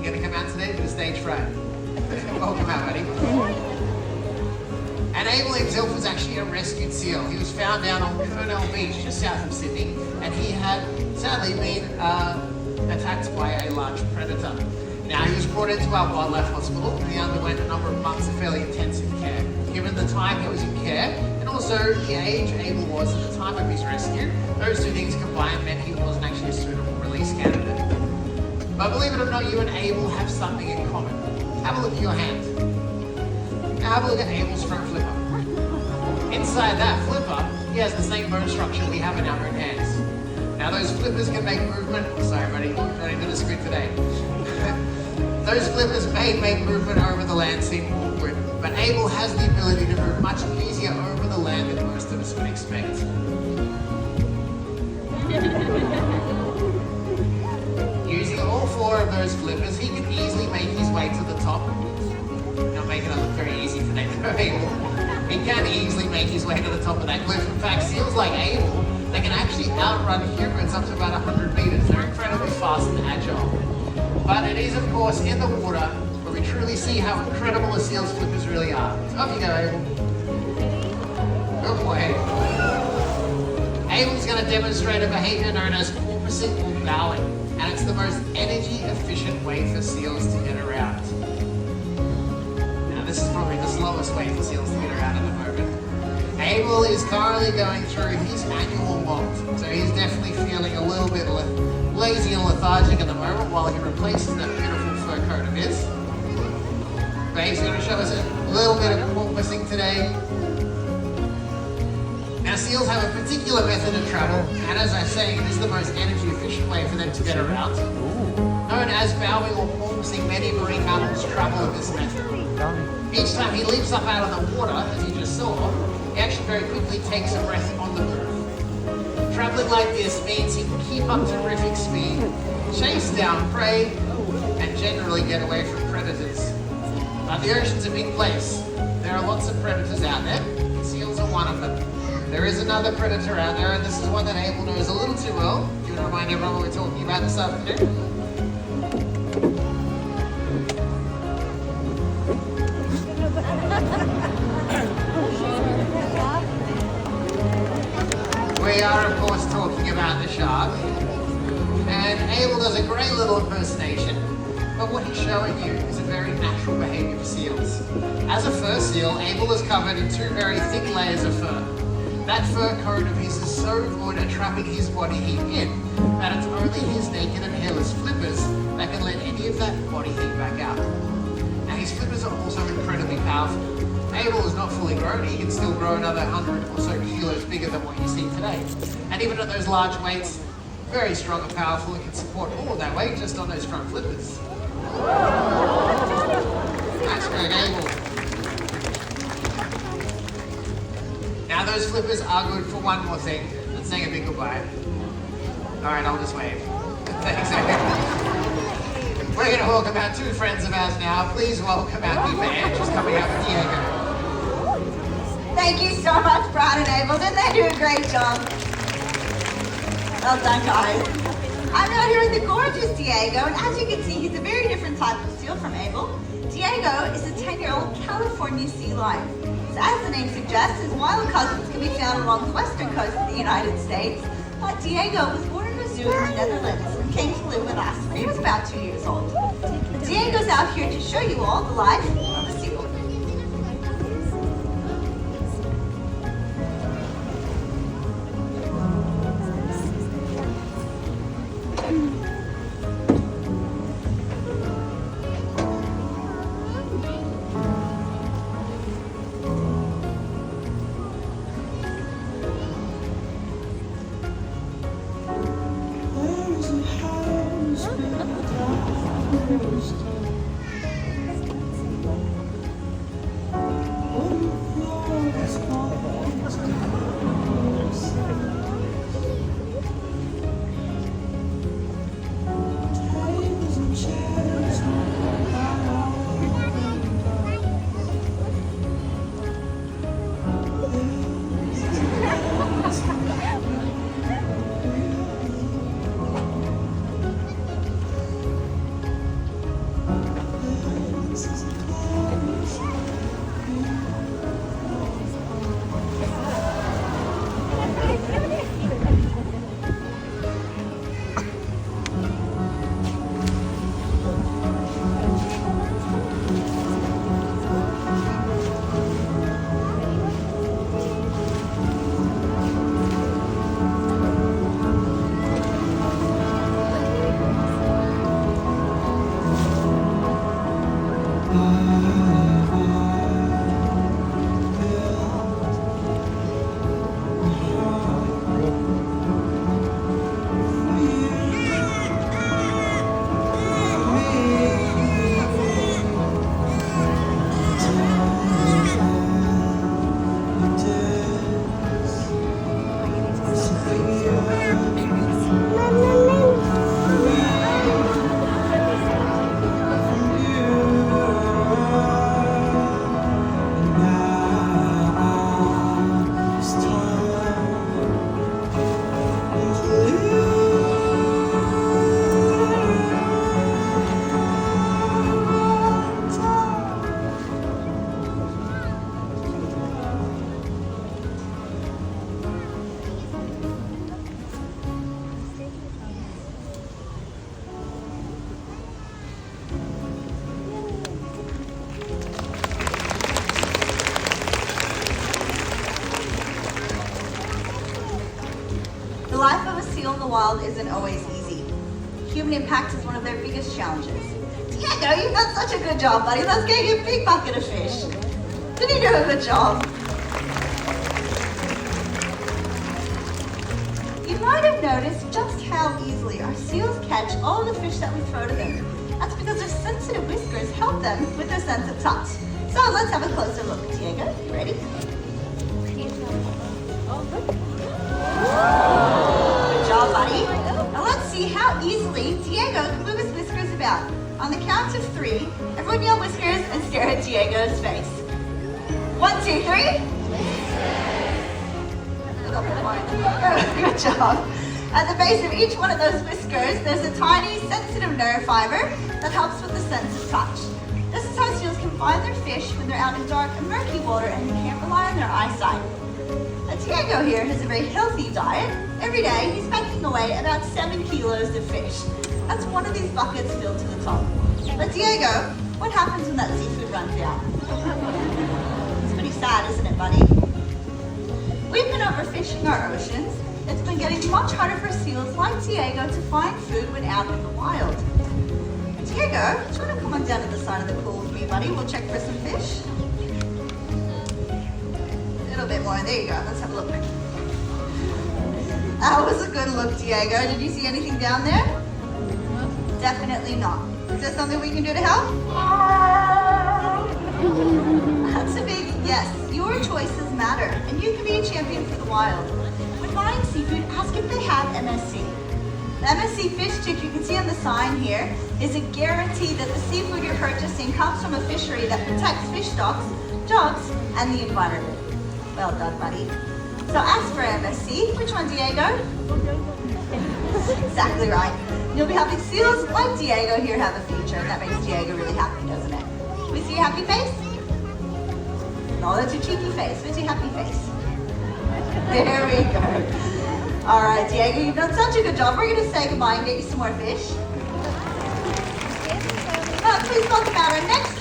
going to come out today to the stage fright. Welcome out, buddy. And Abel himself was actually a rescued seal. He was found down on Kurnell Beach, just south of Sydney, and he had sadly been attacked by a large predator. Now, he was brought into our wildlife hospital, and he underwent a number of months of fairly intensive care. Given the time he was in care, and also the age Abel was at the time of his rescue, those two things combined meant he wasn't actually a suitable release candidate. But believe it or not, you and Abel have something in common. Have a look at your hand. Now have a look at Abel's front flipper. Inside that flipper, he has the same bone structure we have in our own hands. Now those flippers can make movement. Sorry, buddy, not into the script today. Those flippers may make movement over the land seem awkward, but Abel has the ability to move much easier over the land than most of us would expect. Using all four of those flippers, he can easily make his way to the top. Not making it look very easy for Abel. He can easily make his way to the top of that cliff. In fact, seals like Abel, they can actually outrun humans up to about 100 meters. They're incredibly fast and agile. But it is, of course, in the water where we truly see how incredible a seal's flippers really are. So off you go, Abel. Good boy. Abel's going to demonstrate a behavior known as porpoising or bowing, and it's the most energy-efficient way for seals to get around. Now, this is probably the slowest way for seals to get around at the moment. Abel is currently going through his annual molt, so he's definitely feeling a little bit lazy and lethargic at the moment while he replaces that beautiful fur coat of his. But he's going to show us a little bit of porpoising today. Now, seals have a particular method of travel, and as I say, it is the most energy efficient way for them to get around. Known as bowing or porpoising, many marine mammals travel in this method. Each time he leaps up out of the water, as you just saw, he actually very quickly takes a breath on the move. Traveling like this means he can keep up terrific speed, chase down prey, and generally get away from predators. But the ocean's a big place. There are lots of predators out there, and seals are one of them. There is another predator out there, and this is one that Abel knows a little too well. Do you want to remind everyone what we're talking about this afternoon? We are, of course, talking about the shark. And Abel does a great little impersonation, but what he's showing you is a very natural behavior for seals. As a fur seal, Abel is covered in two very thick layers of fur. That fur coat of his is so good at trapping his body heat in that it's only his naked and hairless flippers that can let any of that body heat back out. Now, his flippers are also incredibly powerful. Abel is not fully grown, he can still grow another 100 or so kilos bigger than what you see today. And even at those large weights, very strong and powerful and can support all of that weight just on those front flippers. Nice work, Abel. Now those flippers are good for one more thing. Let's say a big goodbye. Alright, I'll just wave. Thanks, Abel. We're going to welcome our two friends of ours now. Please welcome our new band, just coming out with Diego. Thank you so much, Brad and Abel. Didn't they do a great job? Well done, guys. I'm out here with the gorgeous Diego, and as you can see, he's a very different type of seal from Abel. Diego is a 10-year-old California sea lion. So as the name suggests, his wild cousins can be found along the western coast of the United States, but Diego was born in a zoo in the Netherlands and came to live with us when he was about 2 years old. Diego's out here to show you all the life of a seal. wild isn't always easy. Human impact is one of their biggest challenges. Diego, you've done such a good job, buddy. Let's get you a big bucket of fish. Did you do a good job? You might have noticed just how easily our seals catch all the fish that we throw to them. That's because their sensitive whiskers help them with their sense of touch. So let's have a closer look. Diego, you ready? Good job, buddy. Now let's see how easily Diego can move his whiskers about. On the count of 3, everyone yell whiskers and stare at Diego's face. 1, 2, 3. Good job. At the base of each one of those whiskers, there's a tiny sensitive nerve fiber that helps with the sense of touch. This is how seals can find their fish when they're out in dark and murky water and you can't rely on their eyesight. Now, Diego here has a very healthy diet. Every day, he's packing away about 7 kilos of fish. That's one of these buckets filled to the top. But Diego, what happens when that seafood runs out? It's pretty sad, isn't it, buddy? We've been overfishing our oceans. It's been getting much harder for seals like Diego to find food when out in the wild. Diego, do you want to come on down to the side of the pool with me, buddy? We'll check for some fish. A little bit more. There you go. Let's have a look. That was a good look, Diego. Did you see anything down there? Definitely not. Is there something we can do to help? That's a big yes. Your choices matter, and you can be a champion for the wild. When buying seafood, ask if they have MSC. The MSC fish stick you can see on the sign here is a guarantee that the seafood you're purchasing comes from a fishery that protects fish stocks, dogs, and the environment. Well done, buddy. So ask for MSC. Which one, Diego? Exactly right. You'll be having seals like Diego here have a feature, and that makes Diego really happy, doesn't it? We see your happy face? No, that's your cheeky face. Where's your happy face? There we go. All right, Diego, you've done such a good job. We're going to say goodbye and get you some more fish. Please welcome out our next